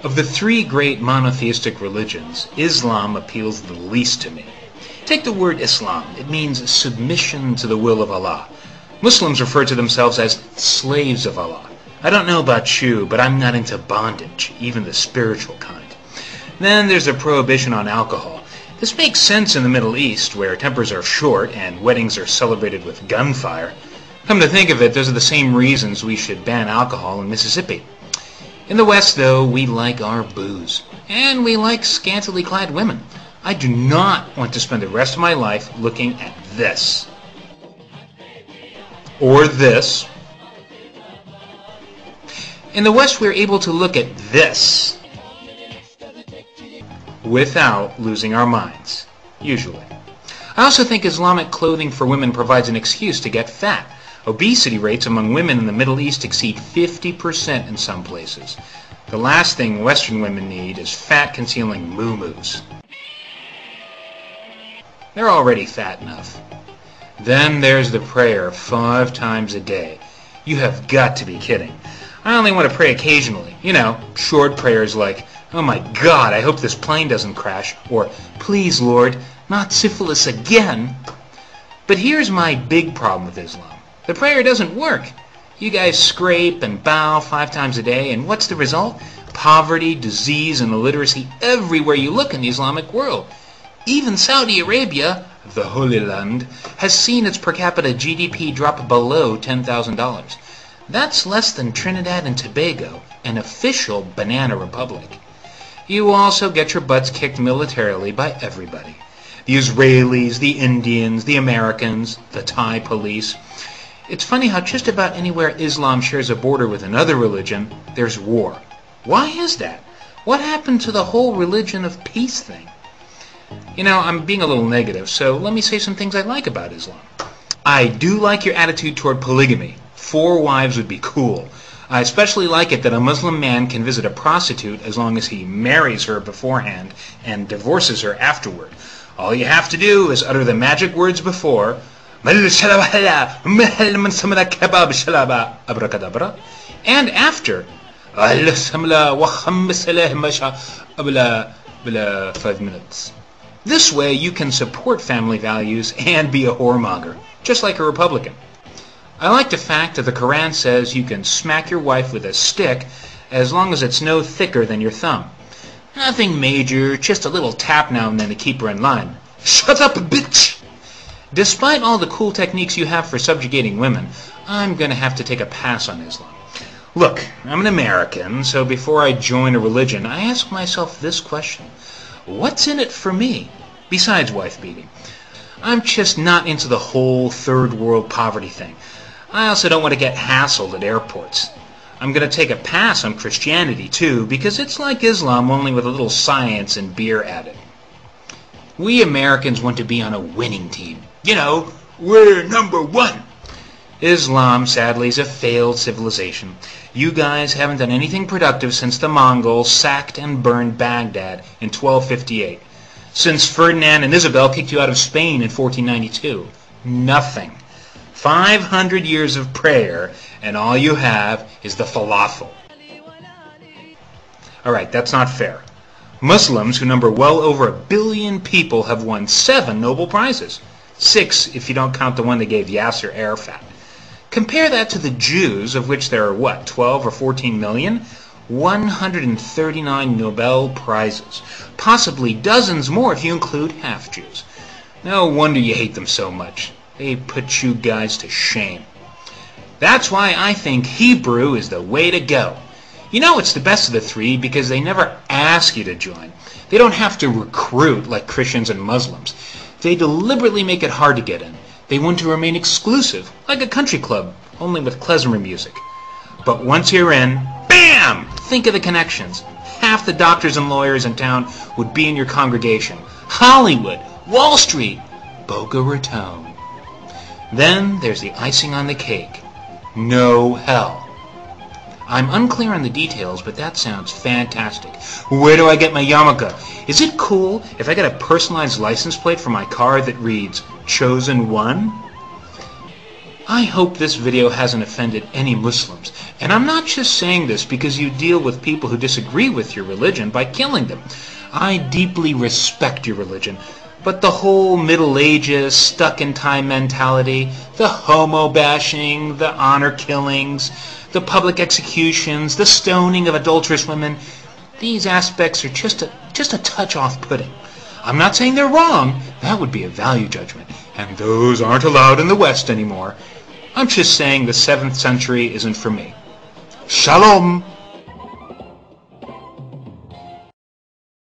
Of the three great monotheistic religions, Islam appeals the least to me. Take the word Islam. It means submission to the will of Allah. Muslims refer to themselves as slaves of Allah. I don't know about you, but I'm not into bondage, even the spiritual kind. Then there's a prohibition on alcohol. This makes sense in the Middle East, where tempers are short and weddings are celebrated with gunfire. Come to think of it, those are the same reasons we should ban alcohol in Mississippi. In the West, though, we like our booze. And we like scantily clad women. I do not want to spend the rest of my life looking at this. Or this. In the West, we're able to look at this without losing our minds, usually. I also think Islamic clothing for women provides an excuse to get fat. Obesity rates among women in the Middle East exceed 50% in some places. The last thing Western women need is fat-concealing moo-moos. They're already fat enough. Then there's the prayer 5 times a day. You have got to be kidding. I only want to pray occasionally. You know, short prayers like, "Oh my God, I hope this plane doesn't crash," or "Please, Lord, not syphilis again." But here's my big problem with Islam. The prayer doesn't work. You guys scrape and bow 5 times a day, and what's the result? Poverty, disease, and illiteracy everywhere you look in the Islamic world. Even Saudi Arabia, the Holy Land, has seen its per capita GDP drop below $10,000. That's less than Trinidad and Tobago, an official banana republic. You also get your butts kicked militarily by everybody. The Israelis, the Indians, the Americans, the Thai police. It's funny how just about anywhere Islam shares a border with another religion, there's war. Why is that? What happened to the whole religion of peace thing? You know, I'm being a little negative, so let me say some things I like about Islam. I do like your attitude toward polygamy. 4 wives would be cool. I especially like it that a Muslim man can visit a prostitute as long as he marries her beforehand and divorces her afterward. All you have to do is utter the magic words before, and after, 5 minutes. This way you can support family values and be a whoremonger, just like a Republican. I like the fact that the Qu'ran says you can smack your wife with a stick as long as it's no thicker than your thumb. Nothing major, just a little tap now and then to keep her in line. Shut up, bitch! Despite all the cool techniques you have for subjugating women, I'm going to have to take a pass on Islam. Look, I'm an American, so before I join a religion, I ask myself this question. What's in it for me, besides wife beating? I'm just not into the whole third world poverty thing. I also don't want to get hassled at airports. I'm going to take a pass on Christianity, too, because it's like Islam, only with a little science and beer added. We Americans want to be on a winning team. You know, we're number 1. Islam, sadly, is a failed civilization. You guys haven't done anything productive since the Mongols sacked and burned Baghdad in 1258. Since Ferdinand and Isabel kicked you out of Spain in 1492. Nothing. 500 years of prayer, and all you have is the falafel. Alright, that's not fair. Muslims, who number well over 1 billion people, have won 7 Nobel Prizes. 6 if you don't count the one they gave Yasser Arafat. Compare that to the Jews, of which there are, 12 or 14 million? 139 Nobel Prizes. Possibly dozens more if you include half-Jews. No wonder you hate them so much. They put you guys to shame. That's why I think Hebrew is the way to go. You know it's the best of the 3 because they never ask you to join. They don't have to recruit like Christians and Muslims. They deliberately make it hard to get in. They want to remain exclusive, like a country club, only with klezmer music. But once you're in, BAM! Think of the connections. Half the doctors and lawyers in town would be in your congregation. Hollywood, Wall Street, Boca Raton. Then there's the icing on the cake. No hell. I'm unclear on the details, but that sounds fantastic. Where do I get my yarmulke? Is it cool if I get a personalized license plate for my car that reads, Chosen One? I hope this video hasn't offended any Muslims, And I'm not just saying this because you deal with people who disagree with your religion by killing them. I deeply respect your religion, but the whole Middle Ages, stuck-in-time mentality, the homo-bashing, the honor killings, the public executions, the stoning of adulterous women, these aspects are just a touch off-putting. I'm not saying they're wrong. That would be a value judgment, and those aren't allowed in the West anymore. I'm just saying the 7th century isn't for me. Shalom!